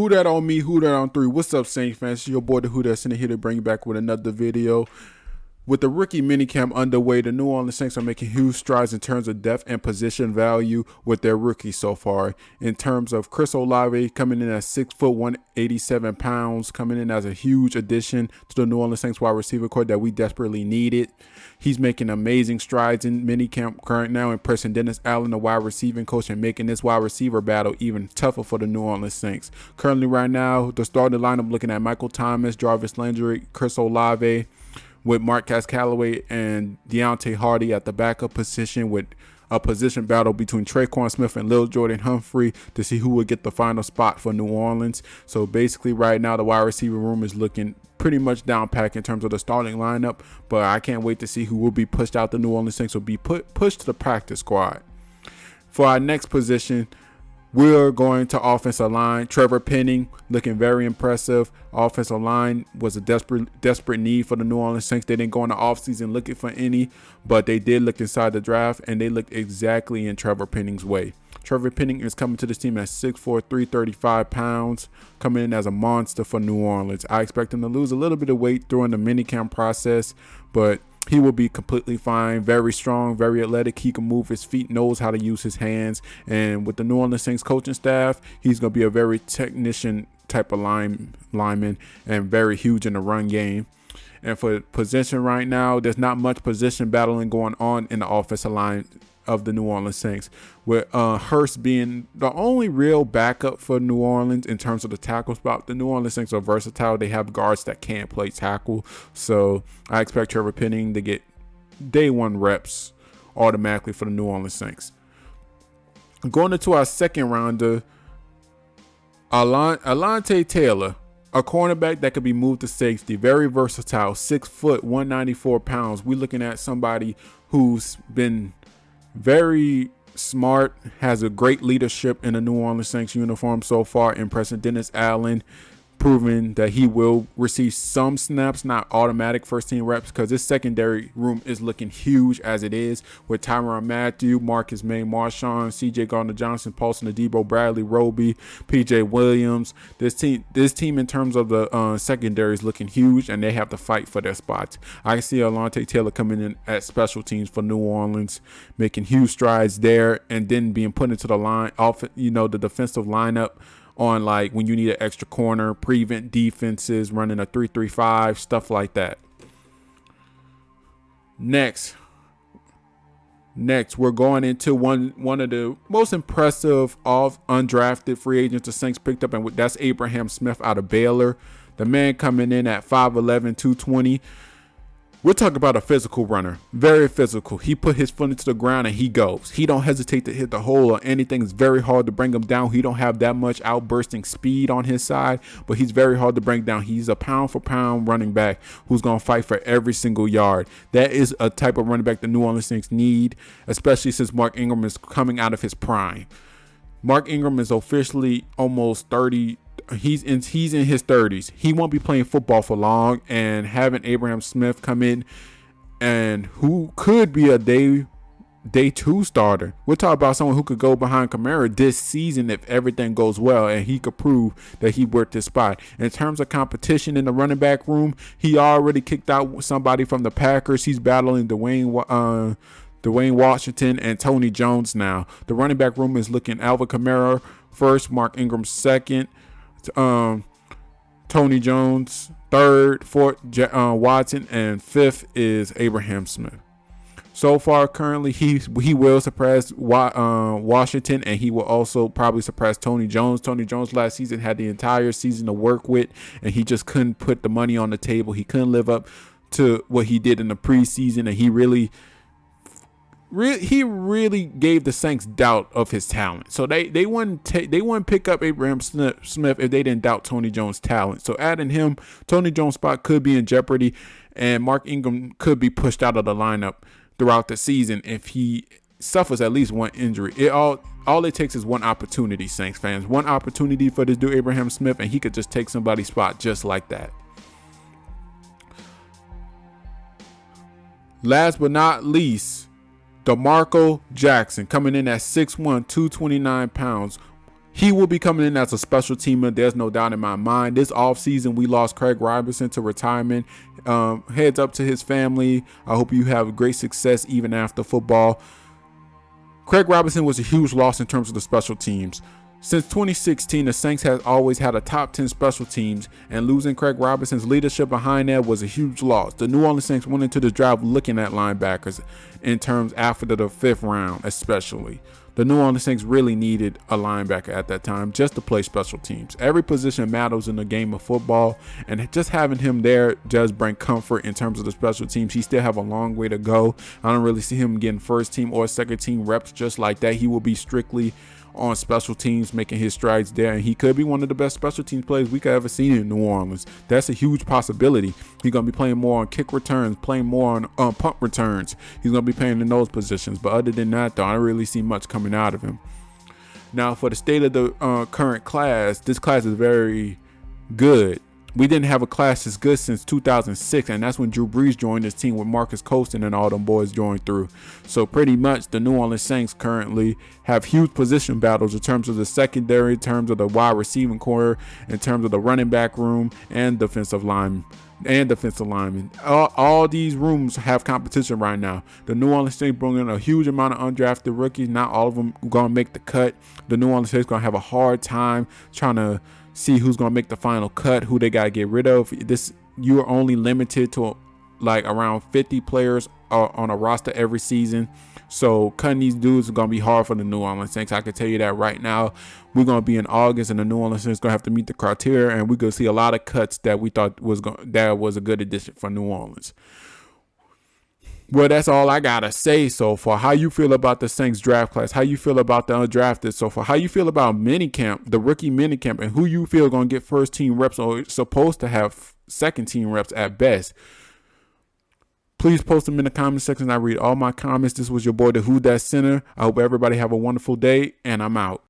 Who that on me? Who that on three? What's up, Saints fans? It's your boy, the Who That's in here to bring you back with another video. With the rookie minicamp underway, the New Orleans Saints are making huge strides in terms of depth and position value with their rookies so far. In terms of Chris Olave coming in at 6 foot 187 pounds, coming in as a huge addition to the New Orleans Saints wide receiver core that we desperately needed. He's making amazing strides in minicamp current now, impressing Dennis Allen, the wide receiving coach, and making this wide receiver battle even tougher for the New Orleans Saints. Currently, right now, the starting lineup looking at Michael Thomas, Jarvis Landry, Chris Olave, with Marquez Callaway and Deontay Hardy at the backup position, with a position battle between Traquan Smith and Lil Jordan Humphrey to see who would get the final spot for New Orleans. So basically right now the wide receiver room is looking pretty much down packed in terms of the starting lineup, but I can't wait to see who will be pushed out. The New Orleans Saints will be pushed to the practice squad. For our next position, we're going to offensive line. Trevor Penning looking very impressive. Offensive line was a desperate need for the New Orleans Saints. They didn't go in the offseason looking for any, but they did look inside the draft, and they looked exactly in Trevor Penning's way. Trevor Penning is coming to this team at 6'4", 335 pounds, coming in as a monster for New Orleans. I expect him to lose a little bit of weight during the minicamp process, but he will be completely fine. Very strong, very athletic. He can move his feet, knows how to use his hands. And with the New Orleans Saints coaching staff, he's going to be a very technician type of lineman and very huge in the run game. And for position right now, there's not much position battling going on in the offensive line of the New Orleans Saints, with Hurst being the only real backup for New Orleans in terms of the tackle spot. The New Orleans Saints are versatile. They have guards that can't play tackle, so I expect Trevor Penning to get day one reps automatically for the New Orleans Saints. Going into our second rounder, Alontae Taylor, a cornerback that could be moved to safety, very versatile, 6 foot 194 pounds. We're looking at somebody who's been very smart, has a great leadership in the New Orleans Saints uniform so far, impressing Dennis Allen, proving that he will receive some snaps, not automatic first team reps, because this secondary room is looking huge as it is, with Tyrann Mathieu, Marcus May, Marshawn, CJ Gardner-Johnson, Paulson Adebo, Bradley Roby, PJ Williams. This team in terms of the secondary is looking huge, and they have to fight for their spots. I see Alontae Taylor coming in at special teams for New Orleans, making huge strides there, and then being put into the line off, the defensive lineup on, like, when you need an extra corner, prevent defenses, running a 3-3-5, stuff like that. Next, we're going into one of the most impressive undrafted free agents the Saints picked up, and that's Abraham Smith out of Baylor. The man coming in at 5'11", 220. We're talking about a physical runner, very physical. He put his foot into the ground and he goes. He don't hesitate to hit the hole or anything. It's very hard to bring him down. He don't have that much outbursting speed on his side, but he's very hard to bring down. He's a pound for pound running back who's going to fight for every single yard. That is a type of running back the New Orleans Saints need, especially since Mark Ingram is coming out of his prime. Mark Ingram is officially almost 30. He's in his 30s. He won't be playing football for long, and having Abraham Smith come in, and who could be a day 2 starter. We're talking about someone who could go behind Kamara this season if everything goes well, and he could prove that he worked his spot. In terms of competition in the running back room, he already kicked out somebody from the Packers. He's battling Dwayne Washington and Tony Jones now. The running back room is looking Alvin Kamara first, Mark Ingram second, Tony Jones third, fourth Watson, and fifth is Abraham Smith. So far, currently, he will surpass Washington, and he will also probably surpass Tony Jones. Tony Jones last season had the entire season to work with, and he just couldn't put the money on the table. He couldn't live up to what he did in the preseason, and he really gave the Saints doubt of his talent. So they wouldn't pick up Abraham Smith if they didn't doubt Tony Jones' talent. So adding him, Tony Jones' spot could be in jeopardy, and Mark Ingram could be pushed out of the lineup throughout the season if he suffers at least one injury. All it takes is one opportunity, Saints fans. One opportunity for this dude Abraham Smith, and he could just take somebody's spot just like that. Last but not least, Demarco Jackson coming in at 6'1", 229 pounds. He will be coming in as a special teamer. There's no doubt in my mind. This offseason, we lost Craig Robinson to retirement. Heads up to his family. I hope you have great success even after football. Craig Robinson was a huge loss in terms of the special teams. Since 2016, the Saints has always had a top 10 special teams, and losing Craig Robinson's leadership behind that was a huge loss. The New Orleans Saints went into the draft looking at linebackers in terms after the 5th round, especially. The New Orleans Saints really needed a linebacker at that time just to play special teams. Every position matters in the game of football, and just having him there just bring comfort in terms of the special teams. He still have a long way to go. I don't really see him getting first team or second team reps just like that. He will be strictly on special teams, making his strides there, and he could be one of the best special teams players we could ever see in New Orleans. That's a huge possibility. He's going to be playing more on kick returns, playing more on punt returns. He's going to be playing in those positions, but other than that, though, I don't really see much coming out of him. Now, for the state of the current class, this class is very good. We didn't have a class as good since 2006, and that's when Drew Brees joined this team with Marcus Colston and all them boys joined through. So pretty much the New Orleans Saints currently have huge position battles in terms of the secondary, in terms of the wide receiving core, in terms of the running back room and defensive linemen. All these rooms have competition right now. The New Orleans Saints bring in a huge amount of undrafted rookies. Not all of them going to make the cut. The New Orleans Saints going to have a hard time trying to see who's going to make the final cut, who they got to get rid of. You are only limited to like around 50 players on a roster every season. So cutting these dudes is going to be hard for the New Orleans Saints. I can tell you that right now. We're going to be in August, and the New Orleans Saints going to have to meet the criteria, and we're going to see a lot of cuts that we thought that was a good addition for New Orleans. Well, that's all I got to say so far. How you feel about the Saints draft class? How you feel about the undrafted so far? How you feel about minicamp, the rookie minicamp, and who you feel going to get first team reps or supposed to have second team reps at best? Please post them in the comment section. I read all my comments. This was your boy, the Who Dat Center. I hope everybody have a wonderful day, and I'm out.